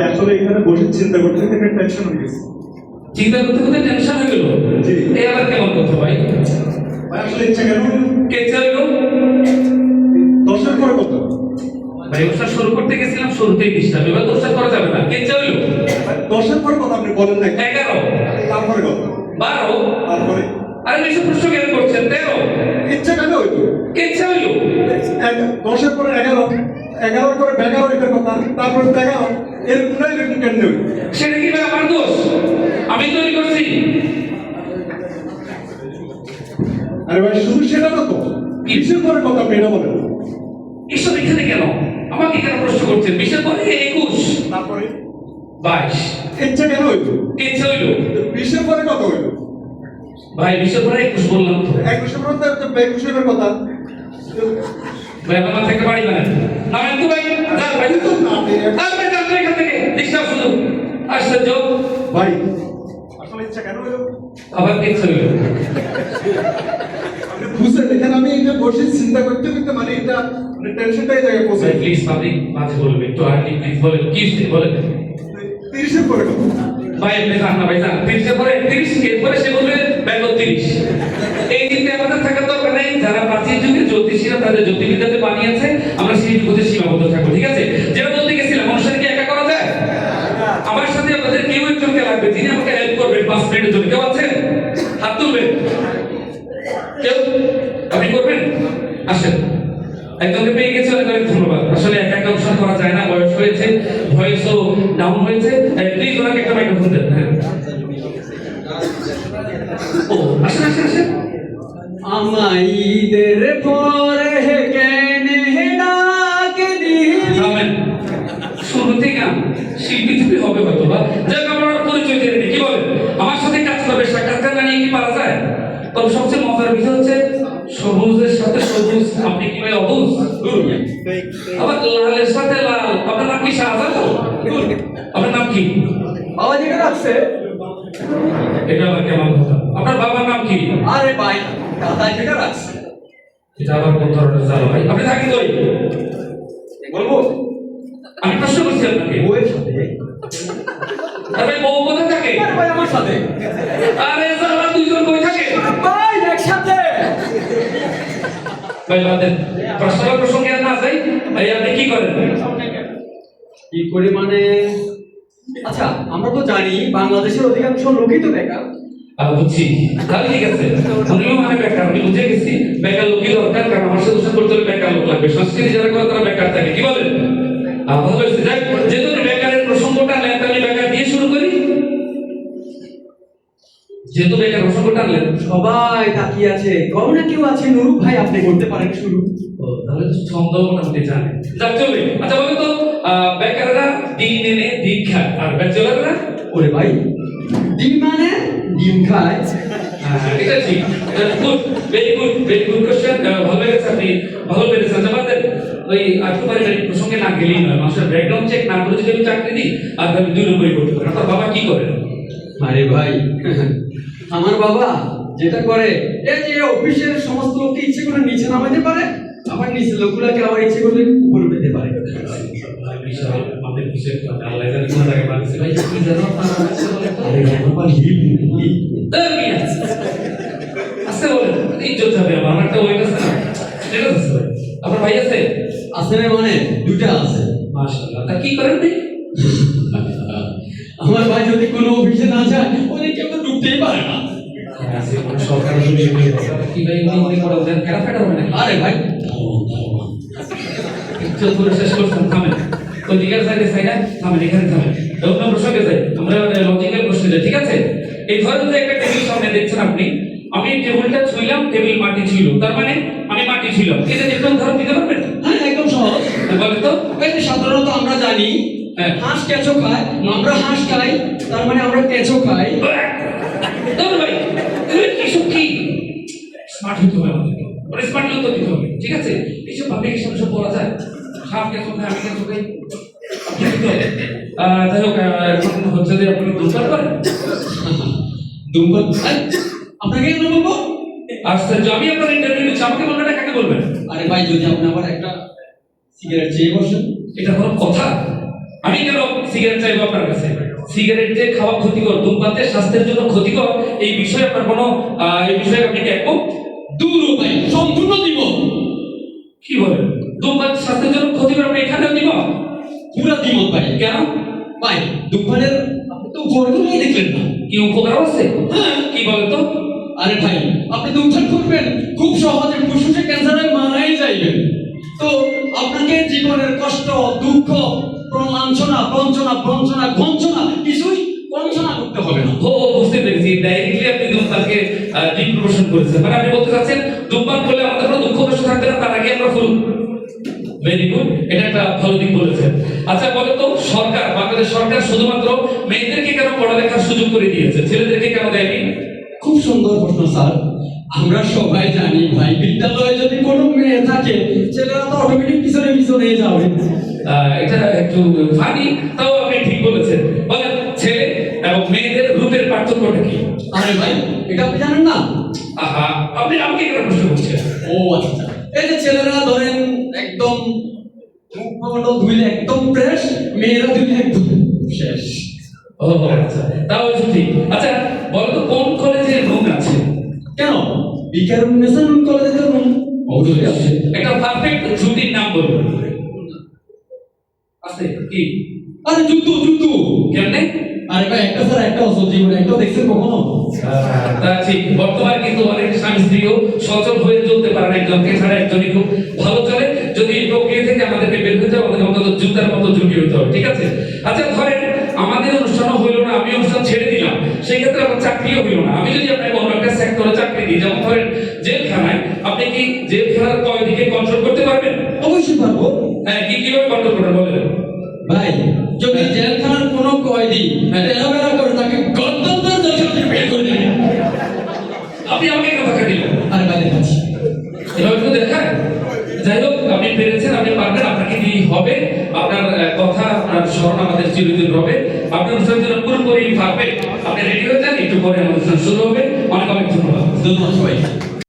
আসলে এখানে বসে চিন্তা করতে একটা টেনশন হয়ে গেছে। চিন্তা করতে করতে টেনশন হয়ে গেল। জি। এই আবার কেমন কথা ভাই? ভাই আসলে ইচ্ছা কেন কে চাইলো? 10-এর পরে কত? ভাই ওটা শুরু করতে গেছিলাম, শুরুতেই ডিস্টার্ব, এবার দোষটা করা যাবে না। কে চাইলো? ভাই 10-এর পরে কত আপনি বলেন না? 11, তারপরে কত? 12, তারপরে আরে বেশি প্রশ্ন কেন করছেন? 13। ইচ্ছা কেন হইতো? কে চাইলো? 10-এর পরে 11, 11-এর পরে 12 এটার কথা, তারপরে 13 এর গুণাই এরকম কেন হইতো? সেটা কি ভাই আমার দোষ? আমি তৈরি করছি। আরে ভাই শুধু সেটা না তো, 20-এর পরে কত আপনি এটা বলেন? এসব এখানে কেন? আমাকে কেন প্রশ্ন করছেন? 20-এর পরে 21, তারপরে 22। ইচ্ছা কেন হইতো? কে চাইলো? 20-এর পরে কত হইতো? ভাই 20-এর পরে 21 বললাম তো। 21-এর পরে তো 21-এর কথা। ভাই আমার মাথা থেকে বাড়ি বানান। নামেন তো ভাই। যান ভাই। আর ভাই যান তো এখান থেকে। ডিস্টার্ব শুধু। আশ্চর্য। ভাই আসলে ইচ্ছা কেন হইলো? আবার কে চাইলো? আপনি বুঝলেন এখানে আমি এটা বসে চিন্তা করতে করতে মানে এটা মানে টেনশনটাই জায়গায় পৌঁছে ভাই প্লিজ পাবলিক মাঝে বলবে একটু আর্লি প্লিজ বলেন কি বলেন। 30-এর পরে কত? ভাই আপনি জান না ভাই জান 30-এর পরে 30 এরপরে সে বলবে ব্যাঙ্গল 30। এই দিনটা আমাদের থাকার দরকার নেই। যারা প্রাচীন যুগে জ্যোতিষীরা তাদের জ্যোতির্বিদ্যাতে বানিয়েছে, আমরা সেইটুকুতে সীমাবদ্ধ থাকবো, ঠিক আছে? যেটা বলতে গেছিলাম, মানুষের কি একা করা যায়? আমার সাথে আপনাদের কেউ একজনকে লাগবে যিনি আমাকে হেল্প করবেন 5 মিনিটের জন্য। কেউ আছেন? হাত তুলবেন। কেউ? আপনি করবেন? আসেন। একজনকে পেয়ে গেছে, অনেক অনেক ধন্যবাদ। আসলে একা একা অনুষ্ঠান করা যায় না, বয়স হয়েছে, ভয়েসও ডাউন হয়েছে। প্লিজ ওনাকে একটা মাইক্রোফোন দেন। হ্যাঁ। ও আসেন আসেন আসেন। আমাইদের পরে কেনে ডাকে দিলি। থামেন। শুরুতে গান শিল্পী টিপি হবে হয়তো বা, যাক আমার পরিচয় দিয়ে দিই। কি বলেন? আমার সাথে কাজ করবে, সাক্ষাৎকার না নিয়ে কি পারা যায়? তবে সবচেয়ে মজার বিষয় হচ্ছে সবুজের সাথে সবুজ। আপনি কি ভাই অবুজ? আবার লালের সাথে লাল। আপনার নাম কি? শাহজালাল? আপনার নাম কি? বাবা যেটা রাখছে, এটা আবার কেমন কথা? আপনার বাবার নাম কি? আরে ভাই দাদা যেটা রাখছে। এটা আবার কোন ধরনের জাল ভাই? আপনি থাকেন কই? বলবো আমি প্রশ্ন করছি আপনাকে। বউয়ের সাথে। আরে বউ কোথায় থাকে? আরে ভাই আমার সাথে। আরে জালা দুইজন কই থাকে? ভাই একসাথে। ভাই বাদেন, পার্সোনাল প্রসঙ্গে আর না যাই। ভাই আপনি কি করেন? কি করে মানে? আচ্ছা আমরা তো জানি বাংলাদেশের অধিকাংশ লোকই তো বেকার। বুঝছি, তাহলে ঠিক আছে। আমিও মানে বেকার, আমি বুঝে গেছি। বেকার লোকই দরকার, কারণ আমার সাথে সাথে করতে হলে বেকার লোক লাগবে। সংস্কৃতি যারা করে তারা বেকার থাকে। কি বলেন? ভালো হয়েছে। যাক, যেহেতু বেকারের প্রসঙ্গটা নেন, আমি বেকার দিয়ে শুরু করি। যেহেতু বেকার প্রসঙ্গ টানলেন, সবাই তাকিয়ে আছে, কেউ না কেউ আছে। নুরুপ ভাই আপনি করতে পারেন শুরু। তাহলে তো ছন্দ মোটামুটি জানে। যাক চলবে। আচ্ছা বলেন তো, বেকাররা দিন এনে দিন খায়, আর ব্যাচেলাররা? ওরে ভাই ডিম মানে ডিম খায়। এটা ঠিক। Good, very good, very good question. ভালো লেগেছে, আপনি ভালো পেরেছেন। আমাদের ওই একটু পারিবারিক প্রসঙ্গে না গেলেই নয়। মানুষের ব্যাকগ্রাউন্ড চেক না করে যদি আমি চাকরি দিই, আর আমি 2 নম্বরই করতে পারি। আপনার বাবা কি করেন? আরে ভাই আমার বাবা যেটা করে, এই যে অফিসের সমস্ত লোককে ইচ্ছে করে নিচে নামাতে পারে, আবার নিচে লোকগুলোকে আবার ইচ্ছে করলে উপরে পেতে পারে। বিশাল আমাদের বিষয় আল্লাহ জানে কোন জায়গায় বানিয়েছে। ভাই কি জানো আপনার কাছে বলে তো? আরে বাবা লিপ আচ্ছা বলেন, ইজ্জত যাবে আমার। আমার একটা ওয়েট আছে না? ঠিক আছে ভাই। আপনার ভাই আছে? আছে না মানে দুইটা আছে। মাশাআল্লাহ। তা কি করেন ভাই? আমার ভাই যদি কোনো অফিসে না যায় ওদের কেউ তো ঢুকতেই পারে না। সরকার কি ভাই মনে করে ওদের ফেরা ফেরা হবে নাকি? আরে ভাই ইজ্জত করে শেষ করছেন। থামেন। ওই দিকের সাইডে সাইডে থামেন, এখানে থামেন। অন্য প্রসঙ্গে যাই, আমরা লজিক্যাল প্রশ্নে যাই, ঠিক আছে? এই ধরেন যে একটা টেবিল সামনে দেখছেন আপনি, আমি টেবিলটা ছুঁইলাম, টেবিল মাটি ছিল, তার মানে আমি মাটি ছিলাম। এটা যে কোন ধরন দিতে পারবেন? হ্যাঁ একদম সহজ। বলেন তো। এই যে সাধারণত আমরা জানি হাঁস কেঁচো খায়, আমরা হাঁস খাই, তার মানে আমরা কেঁচো খাই। ধরুন ভাই, এসব কি? স্মার্ট হতে হবে আমাদেরকে, মানে স্মার্ট উত্তর দিতে হবে, ঠিক আছে? এইসব ভাবে কি সব বলা যায়? সাপ কেঁচো খায়, আমি কেঁচো খাই, যাই হোক, এখন হচ্ছে যে আপনি দুবার করেন। দুম্বল আপনাকে কেন বলবো? আশ্চর্য, আমি আপনার ইন্টারভিউ নিচ্ছি, আমাকে বলবেন না, কাকে বলবেন? আরে ভাই যদি আপনি আবার একটা সিগারেট চেয়ে বসেন। এটা কোনো কথা? আমি কেন সিগারেট চাইবো আপনার কাছে? সিগারেট যে খাওয়া ক্ষতিকর, ধূমপান যে স্বাস্থ্যের জন্য ক্ষতিকর, এই বিষয়ে আপনার কোনো এই বিষয়ে আপনি কি একমত? দূর ভাই, সম্পূর্ণ দিব। কি বলেন? ধূমপান স্বাস্থ্যের জন্য ক্ষতিকর, আপনি এখানেও দিব? পুরা দ্বিমত ভাই। কেন? ভাই ধূমপানের আপনি তো উপকারই দেখলেন না। কি উপকার আছে? হ্যাঁ। কি বলেন তো? আরে ভাই, আপনি ধূমপান করবেন, খুব সহজে ফুসফুসে ক্যান্সারে মারাই যাইবেন। তো আপনাকে জীবনের কষ্ট, দুঃখ, লাঞ্ছনা, বঞ্চনা, গঞ্চনা কিছুই বঞ্চনা করতে হবে না। ও বুঝতে পেরেছি, ডাইরেক্টলি আপনি ধূমপানকে ডিপ্রমোশন করেছেন। মানে আপনি বলতে চাচ্ছেন ধূমপান করলে আমাদের কোনো দুঃখ কষ্ট থাকবে না, তার আগে আমরা ফুল। ভেরি গুড, এটা একটা ভালো দিক বলেছেন। আচ্ছা বলেন তো, সরকার, বাংলাদেশ সরকার শুধুমাত্র মেয়েদেরকে কেন পড়ালেখার সুযোগ করে দিয়েছে, ছেলেদেরকে কেন দেয়নি? খুব সুন্দর প্রশ্ন স্যার। আমরা সবাই জানি ভাই, বিদ্যালয়ে যদি কোনো মেয়ে থাকে, ছেলেরা তো অটোমেটিক পিছনে পিছনে যাবে। এটা একটু ফানি, তাও আপনি ঠিক বলেছেন। বলেন, ছেলে এবং মেয়েদের রূপের পার্থক্যটা কি? আরে ভাই, এটা আপনি জানেন না? আহা, আপনি আমাকে কেন প্রশ্ন করছেন? ও আচ্ছা, এই যে ছেলেরা ধরেন একদম মুখ মণ্ডল ধুইলে একদম ফ্রেশ, মেয়েরা ধুইলে একদম শেষ। ও আচ্ছা, তাও ঠিক। আচ্ছা বলো তো, কোন কলেজে রুম আছে? কেন? বিকারুন্নেসা নুন কলেজে তো রুম অবশ্যই আছে। একটা পারফেক্ট ছুটির নাম বলুন। আছে কি? আরে জুতু। কেমনে? আরে ভাই, একটা স্যার একটা অসল জীবনে একটা দেখছেন কখনো? তা ঠিক, বর্তমানে কিন্তু অনেক স্বামী স্ত্রীও সচল হয়ে চলতে পারেন, একজনকে ছাড়া একজনই খুব ভালো চলে। যদি এই প্রক্রিয়া থেকে আমাদেরকে বের হতে হবে, আমাদের অন্তত জুতার মতো জুটি হতে হবে, ঠিক আছে? আচ্ছা ধরেন আমাদের অনুষ্ঠানও হইলো না, আমি অনুষ্ঠান ছেড়ে দিলাম, সেই ক্ষেত্রে আমার চাকরিও হইলো না। আমি যদি আপনাকে অন্য একটা সেক্টরে চাকরি দিই, যেমন ধরেন জেলখানায়, আপনি কি জেলখানার কয়েদিকে কন্ট্রোল করতে পারবেন? অবশ্যই পারবো। হ্যাঁ, কিভাবে কন্ট্রোল করবেন বলেন? ভাই, যদি জেলখানার কোনো কয়েদি তেরাবেরা করে, তাকে গদ্দান্তর জেলখানা থেকে বের করে দিবেন। আপনি আমাকে কেন টাকা দিলেন? আরে ভাই, দেখাচ্ছি। এভাবে তো দেখায়। যাই হোক, আপনি পেরেছেন, আপনি পারবেন, আপনাকে দিয়ে হবে। আপনার কথা, আপনার স্মরণ আমাদের চিরদিন রবে। আপনার অনুষ্ঠানের জন্য পুরোপুরি পারবে। আপনি রেডি হয়ে যান, একটু পরে আমাদের অনুষ্ঠান শুরু হবে। অনেক অনেক ধন্যবাদ। ধন্যবাদ সবাই।